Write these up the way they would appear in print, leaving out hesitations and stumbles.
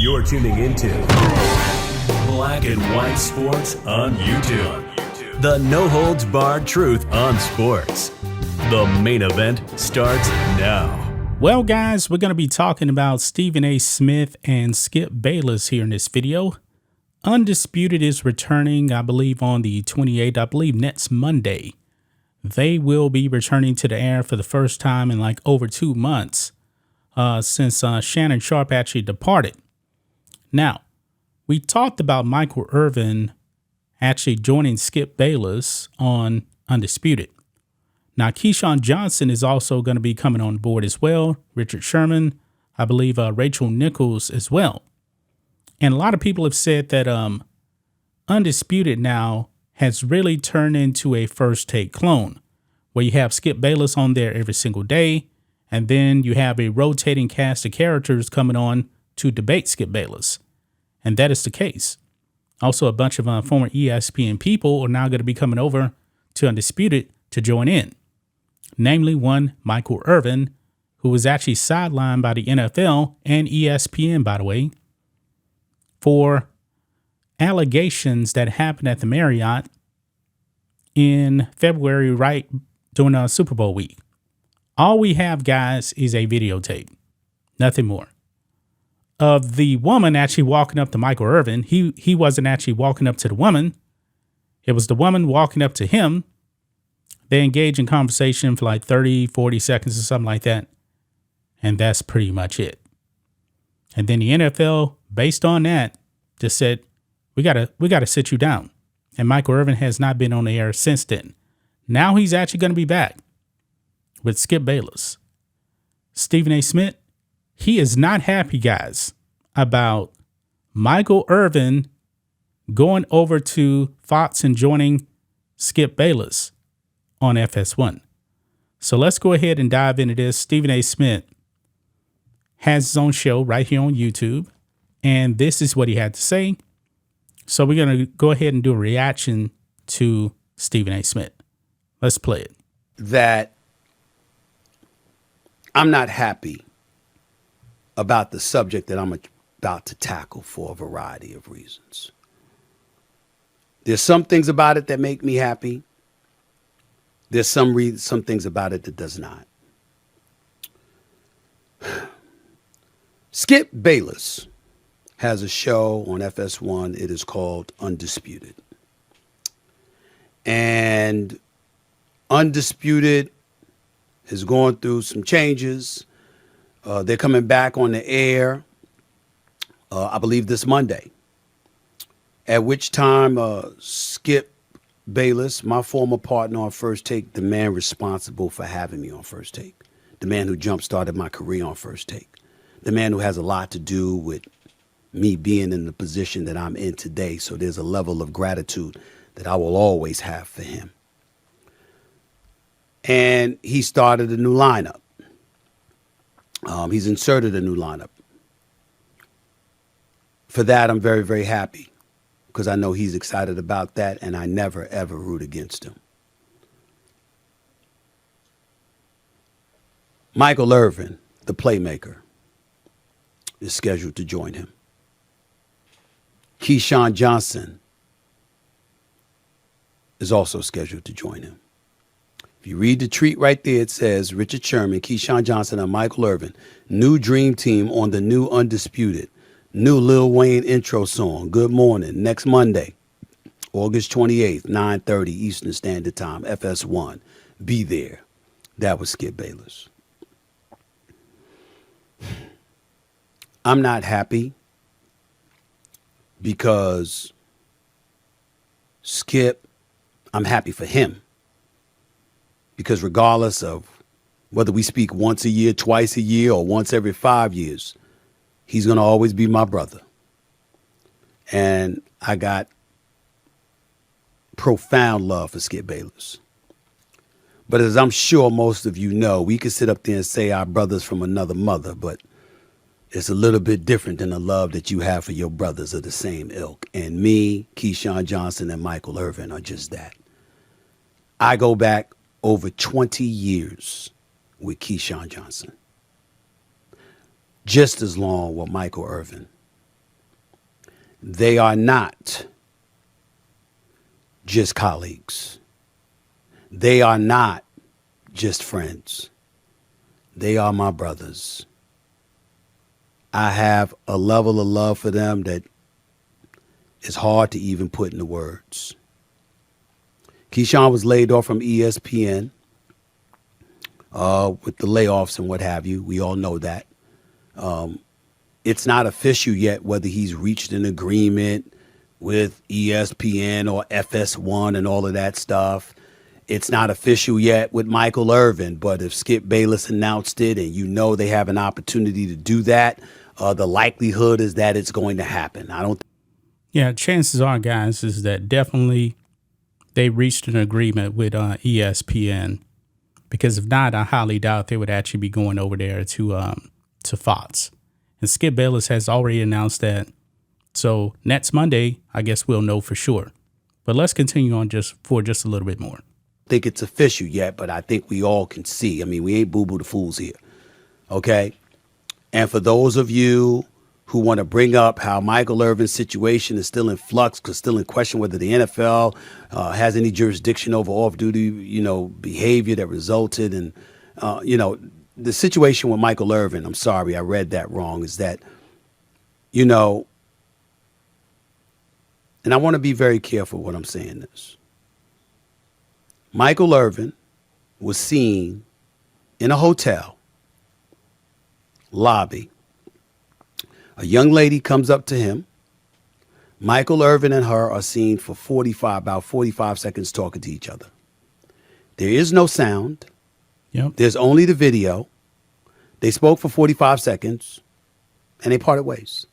You're tuning into Black and White Sports on YouTube. The no-holds-barred truth on sports. The main event starts now. Well, guys, we're going to be talking about Stephen A. Smith and Skip Bayless here in this video. Undisputed is returning, I believe, on the 28th, I believe next Monday. They will be returning to the air for the first time in like over 2 months since Shannon Sharpe actually departed. Now, we talked about Michael Irvin actually joining Skip Bayless on Undisputed. Now, Keyshawn Johnson is also going to be coming on board as well. Richard Sherman, I believe Rachel Nichols as well. And a lot of people have said that Undisputed now has really turned into a First Take clone, where you have Skip Bayless on there every single day, and then you have a rotating cast of characters coming on to debate Skip Bayless. And that is the case. Also, a bunch of former ESPN people are now going to be coming over to Undisputed to join in. Namely, one, Michael Irvin, who was actually sidelined by the NFL and ESPN, by the way, for allegations that happened at the Marriott in February, right during Super Bowl week. All we have, guys, is a videotape. Nothing more. Of the woman actually walking up to Michael Irvin. He wasn't actually walking up to the woman. It was the woman walking up to him. They engage in conversation for like 30, 40 seconds or something like that. And that's pretty much it. And then the NFL, based on that, just said, we gotta sit you down. And Michael Irvin has not been on the air since then. Now he's actually going to be back with Skip Bayless. Stephen A. Smith, he is not happy, guys, about Michael Irvin going over to Fox and joining Skip Bayless on FS1. So let's go ahead and dive into this. Stephen A. Smith has his own show right here on YouTube, and this is what he had to say. So we're going to go ahead and do a reaction to Stephen A. Smith. Let's play it. That I'm not happy about the subject that I'm about to tackle for a variety of reasons. There's some things about it that make me happy. There's some things about it that does not. Skip Bayless has a show on FS1. It is called Undisputed. And Undisputed has gone through some changes. They're coming back on the air, I believe, this Monday. At which time Skip Bayless, my former partner on First Take, the man responsible for having me on First Take, the man who jump-started my career on First Take, the man who has a lot to do with me being in the position that I'm in today. So there's a level of gratitude that I will always have for him. And he started a new lineup. He's inserted a new lineup. For that, I'm very, very happy because I know he's excited about that, and I never, ever root against him. Michael Irvin, the playmaker, is scheduled to join him. Keyshawn Johnson is also scheduled to join him. If you read the tweet right there, it says Richard Sherman, Keyshawn Johnson, and Michael Irvin, new dream team on the new Undisputed, new Lil Wayne intro song, Good Morning, next Monday, August 28th, 9:30 Eastern Standard Time, FS1. Be there. That was Skip Bayless. I'm not happy because Skip, I'm happy for him. Because regardless of whether we speak once a year, twice a year, or once every 5 years, he's going to always be my brother. And I got profound love for Skip Bayless. But as I'm sure most of you know, we could sit up there and say our brothers from another mother, but it's a little bit different than the love that you have for your brothers of the same ilk. And me, Keyshawn Johnson, and Michael Irvin are just that. I go back over 20 years with Keyshawn Johnson. Just as long with Michael Irvin. They are not just colleagues. They are not just friends. They are my brothers. I have a level of love for them that is hard to even put into words. Keyshawn was laid off from ESPN with the layoffs and what have you. We all know that. It's not official yet whether he's reached an agreement with ESPN or FS1 and all of that stuff. It's not official yet with Michael Irvin, but if Skip Bayless announced it and you know they have an opportunity to do that, the likelihood is that it's going to happen. Yeah, chances are, guys, is that definitely they reached an agreement with ESPN, because if not, I highly doubt they would actually be going over there to Fox. And Skip Bayless has already announced that. So next Monday, I guess we'll know for sure. But let's continue on just a little bit more. Think it's official yet, but I think we all can see. I mean, we ain't boo-boo the fools here. Okay? And for those of you who want to bring up how Michael Irvin's situation is still in flux, because still in question whether the NFL has any jurisdiction over off-duty, behavior that resulted in, the situation with Michael Irvin, I'm sorry, I read that wrong, is that, and I want to be very careful when I'm saying this. Michael Irvin was seen in a hotel lobby. A young lady comes up to him. Michael Irvin and her are seen for about 45 seconds talking to each other. There is no sound. Yep. There's only the video. They spoke for 45 seconds and they parted ways.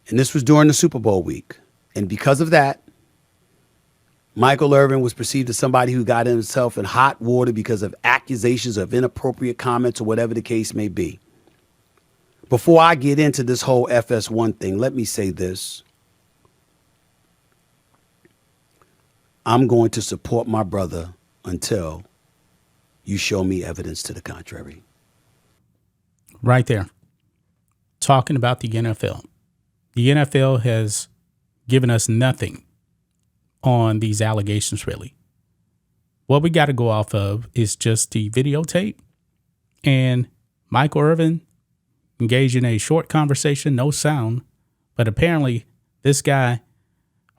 And this was during the Super Bowl week. And because of that, Michael Irvin was perceived as somebody who got himself in hot water because of accusations of inappropriate comments or whatever the case may be. Before I get into this whole FS1 thing, let me say this. I'm going to support my brother until you show me evidence to the contrary. Right there. Talking about the NFL. The NFL has given us nothing on these allegations, really. What we got to go off of is just the videotape and Michael Irvin engaged in a short conversation, no sound. But apparently this guy,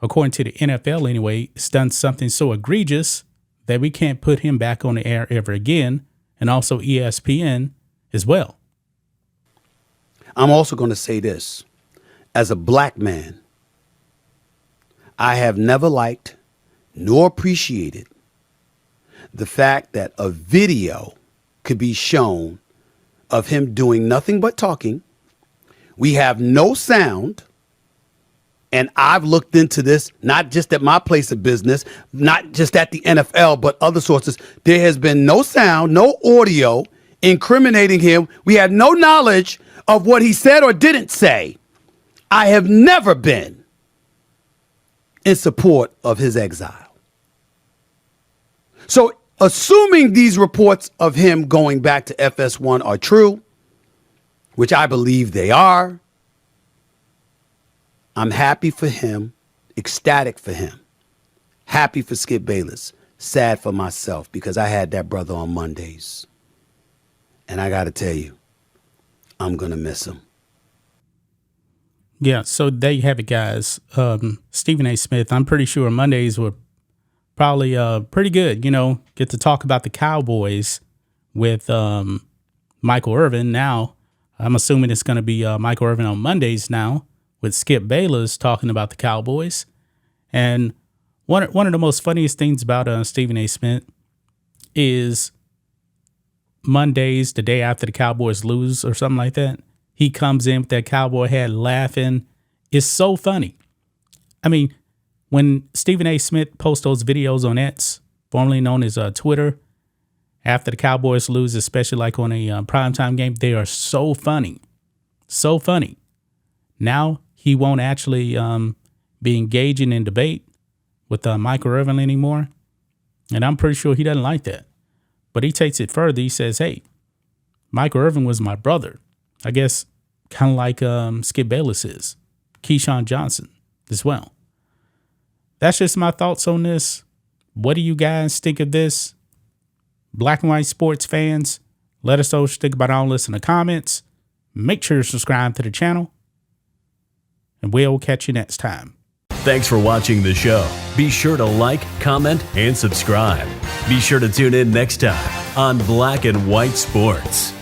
according to the NFL anyway, has done something so egregious that we can't put him back on the air ever again, and also ESPN as well. I'm also going to say this. As a black man, I have never liked nor appreciated the fact that a video could be shown of him doing nothing but talking. We have no sound. And I've looked into this, not just at my place of business, not just at the NFL, but other sources. There has been no sound, no audio incriminating him. We have no knowledge of what he said or didn't say. I have never been in support of his exile. So assuming these reports of him going back to FS1 are true, which I believe they are, I'm happy for him, ecstatic for him, happy for Skip Bayless, sad for myself because I had that brother on Mondays. And I got to tell you, I'm going to miss him. Yeah, so there you have it, guys. Stephen A. Smith, I'm pretty sure Mondays were probably pretty good. Get to talk about the Cowboys with Michael Irvin. Now, I'm assuming it's going to be Michael Irvin on Mondays now, with Skip Bayless talking about the Cowboys. And one of the most funniest things about Stephen A. Smith is Mondays, the day after the Cowboys lose or something like that, he comes in with that cowboy hat laughing. It's so funny. I mean, when Stephen A. Smith posts those videos on X, formerly known as Twitter, after the Cowboys lose, especially like on a primetime game, they are so funny. So funny. Now, he won't actually be engaging in debate with Michael Irvin anymore. And I'm pretty sure he doesn't like that. But he takes it further. He says, hey, Michael Irvin was my brother. I guess kind of like Skip Bayless is. Keyshawn Johnson as well. That's just my thoughts on this. What do you guys think of this? Black and white sports fans, let us know what you think about all this in the comments. Make sure to subscribe to the channel, and we'll catch you next time. Thanks for watching the show. Be sure to like, comment, and subscribe. Be sure to tune in next time on Black and White Sports.